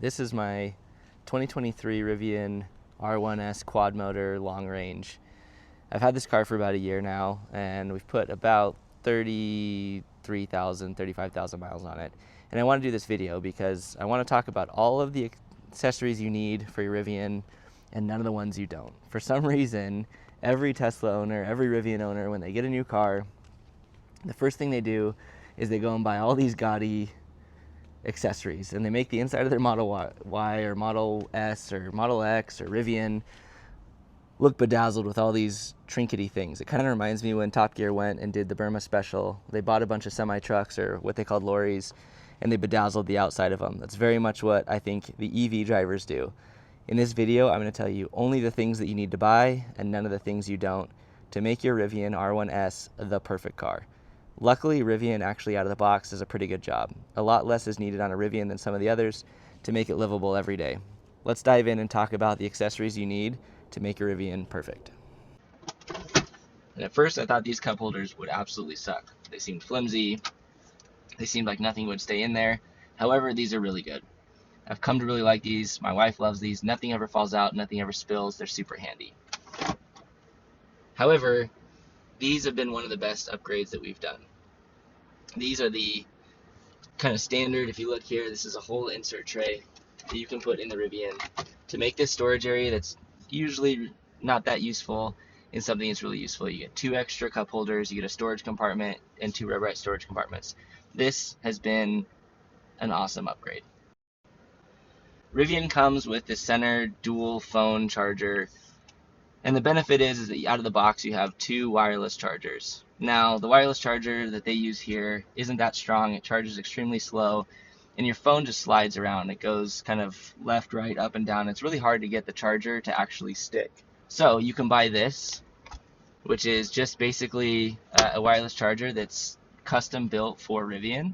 This is my 2023 Rivian R1S quad motor long range. I've had this car for about a year now, and we've put about 35,000 miles on it. And I want to do this video because I want to talk about all of the accessories you need for your Rivian and none of the ones you don't. For some reason, every Tesla owner, every Rivian owner, when they get a new car, the first thing they do is they go and buy all these gaudy accessories, and they make the inside of their Model Y or Model S or Model X or Rivian look bedazzled with all these trinkety things. It kind of reminds me when Top Gear went and did the Burma special. They bought a bunch of semi-trucks, or what they called lorries, and they bedazzled the outside of them. That's very much what I think the EV drivers do. In this video, I'm going to tell you only the things that you need to buy and none of the things you don't to make your Rivian R1S the perfect car. Luckily, Rivian actually out of the box does a pretty good job. A lot less is needed on a Rivian than some of the others to make it livable every day. Let's dive in and talk about the accessories you need to make your Rivian perfect. And at first I thought these cup holders would absolutely suck. They seemed flimsy. They seemed like nothing would stay in there. However, these are really good. I've come to really like these. My wife loves these. Nothing ever falls out. Nothing ever spills. They're super handy. However, these have been one of the best upgrades that we've done. These are the kind of standard. If you look here, this is a whole insert tray that you can put in the Rivian to make this storage area that's usually not that useful in something that's really useful. You get 2 extra cup holders, you get a storage compartment, and 2 rubberized storage compartments. This has been an awesome upgrade. Rivian comes with this center dual phone charger, and the benefit is that out of the box you have 2 wireless chargers. Now, the wireless charger that they use here isn't that strong. It charges extremely slow, and your phone just slides around. It goes kind of left, right, up, and down. It's really hard to get the charger to actually stick. So you can buy this, which is just basically a wireless charger that's custom built for Rivian.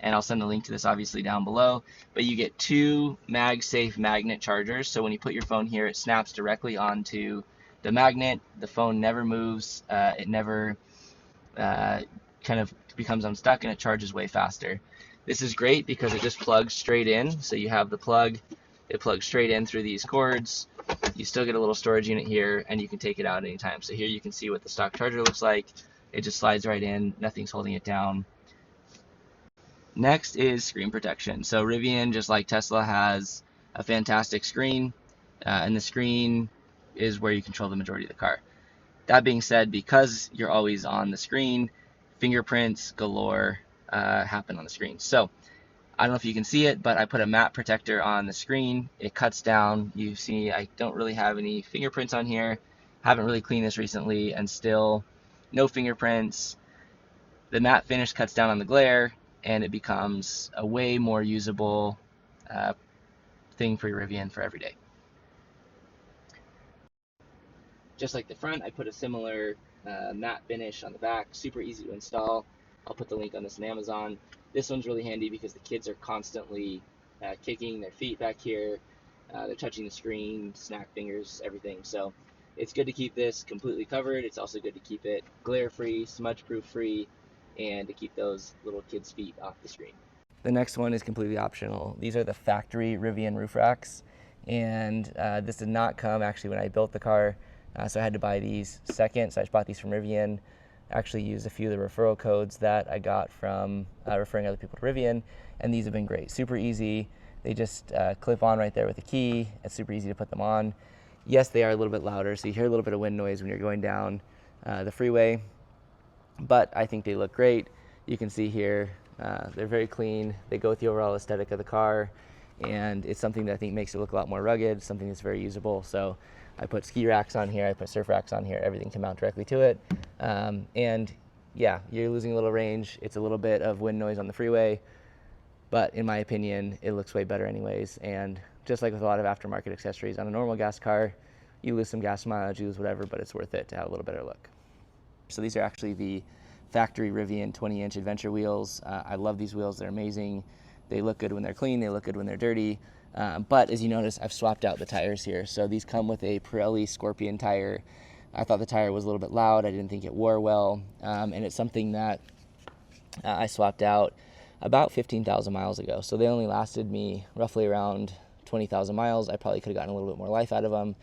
And I'll send a link to this obviously down below. But you get 2 MagSafe magnet chargers. So when you put your phone here, it snaps directly onto the magnet. The phone never moves. It never kind of becomes unstuck, and it charges way faster. This is great because it just plugs straight in. So you have the plug, it plugs straight in through these cords. You still get a little storage unit here, and you can take it out anytime. So here you can see what the stock charger looks like. It just slides right in, nothing's holding it down. Next is screen protection. So Rivian, just like Tesla, has a fantastic screen, and the screen is where you control the majority of the car. That being said, because you're always on the screen, fingerprints galore happen on the screen. So I don't know if you can see it, but I put a matte protector on the screen. It cuts down. You see I don't really have any fingerprints on here. Haven't really cleaned this recently, and still no fingerprints. The matte finish cuts down on the glare, and it becomes a way more usable thing for your Rivian for every day. Just like the front, I put a similar matte finish on the back. Super easy to install. I'll put the link on this on Amazon. This one's really handy because the kids are constantly kicking their feet back here. They're touching the screen, snack fingers, everything. So it's good to keep this completely covered. It's also good to keep it glare-free, smudge-proof free, and to keep those little kids' feet off the screen. The next one is completely optional. These are the factory Rivian roof racks, and this did not come actually when I built the car, so I had to buy these second. So I just bought these from Rivian. Actually used a few of the referral codes that I got from referring other people to Rivian, and these have been great. Super easy. They just clip on right there with a key. It's super easy to put them on. Yes, they are a little bit louder, so you hear a little bit of wind noise when you're going down the freeway, but I think they look great. You can see here, they're very clean. They go with the overall aesthetic of the car, and it's something that I think makes it look a lot more rugged, something that's very usable. So I put ski racks on here, I put surf racks on here, everything can mount directly to it. And yeah, you're losing a little range. It's a little bit of wind noise on the freeway, but in my opinion, it looks way better anyways. And just like with a lot of aftermarket accessories, on a normal gas car, you lose some gas mileage, you lose whatever, but it's worth it to have a little better look. So these are actually the factory Rivian 20-inch adventure wheels. I love these wheels, they're amazing. They look good when they're clean, they look good when they're dirty. But as you notice, I've swapped out the tires here. So these come with a Pirelli Scorpion tire. I thought the tire was a little bit loud. I didn't think it wore well. And it's something that I swapped out. about 15,000 miles ago. So they only lasted me roughly around 20,000 miles. I probably could have gotten a little bit more life out of them,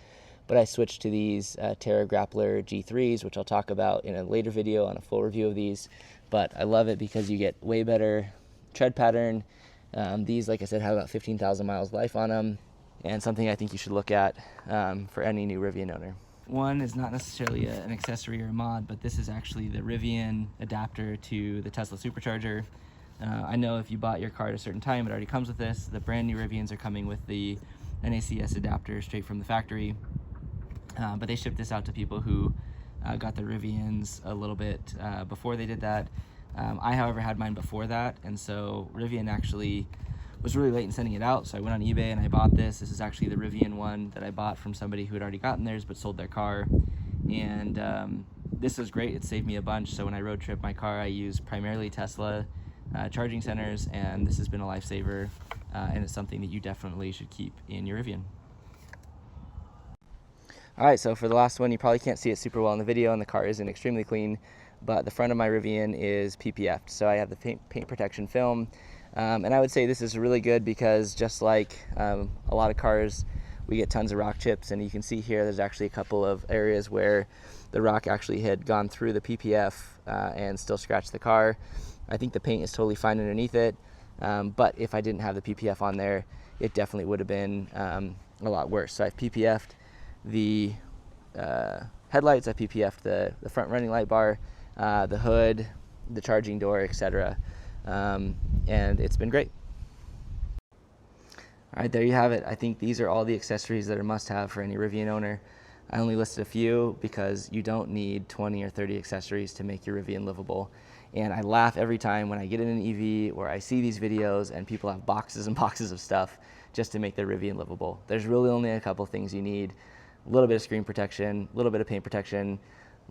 but I switched to these Terra Grappler G3s, which I'll talk about in a later video on a full review of these. But I love it because you get way better tread pattern. These, like I said, have about 15,000 miles life on them, and something I think you should look at for any new Rivian owner. One is not necessarily an accessory or a mod, but this is actually the Rivian adapter to the Tesla supercharger. I know if you bought your car at a certain time, it already comes with this. The brand new Rivians are coming with the NACS adapter straight from the factory, but they shipped this out to people who got their Rivians a little bit before they did that. I, however, had mine before that, and so Rivian actually was really late in sending it out, so I went on eBay and I bought this. This is actually the Rivian one that I bought from somebody who had already gotten theirs but sold their car, and this was great. It saved me a bunch. So when I road trip my car, I use primarily Tesla charging centers, and this has been a lifesaver, and it's something that you definitely should keep in your Rivian. Alright, so for the last one, you probably can't see it super well in the video, and the car isn't extremely clean, but the front of my Rivian is PPF'd, so I have the paint protection film. And I would say this is really good because just like a lot of cars, we get tons of rock chips, and you can see here there's actually a couple of areas where the rock actually had gone through the PPF and still scratched the car. I think the paint is totally fine underneath it, but if I didn't have the PPF on there, it definitely would have been a lot worse. So I've PPF'd the headlights, I PPF'd the front running light bar, the hood, the charging door, etc. And it's been great. All right, there you have it. I think these are all the accessories that are must-have for any Rivian owner. I only listed a few because you don't need 20 or 30 accessories to make your Rivian livable. And I laugh every time when I get in an EV or I see these videos and people have boxes and boxes of stuff just to make their Rivian livable. There's really only a couple things you need. A little bit of screen protection, a little bit of paint protection,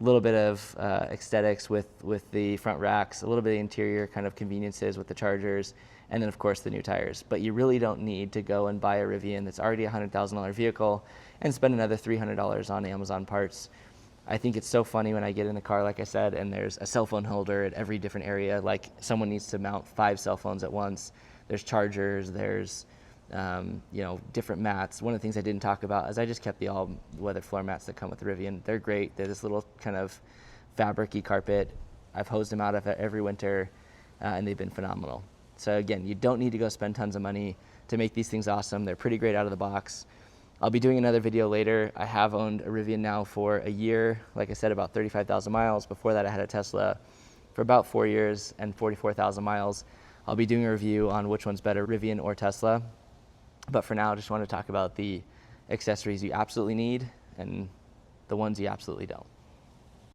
a little bit of aesthetics with the front racks, a little bit of interior kind of conveniences with the chargers, and then of course the new tires. But you really don't need to go and buy a Rivian that's already a $100,000 vehicle and spend another $300 on Amazon parts. I think it's so funny when I get in the car, like I said, and there's a cell phone holder at every different area, like someone needs to mount 5 cell phones at once. There's chargers, there's different mats. One of the things I didn't talk about is I just kept the all-weather floor mats that come with the Rivian. They're great. They're this little kind of fabric-y carpet. I've hosed them out of it every winter, and they've been phenomenal. So again, you don't need to go spend tons of money to make these things awesome. They're pretty great out of the box. I'll be doing another video later. I have owned a Rivian now for a year. Like I said, about 35,000 miles. Before that, I had a Tesla for about 4 years and 44,000 miles. I'll be doing a review on which one's better, Rivian or Tesla. But for now, I just want to talk about the accessories you absolutely need and the ones you absolutely don't.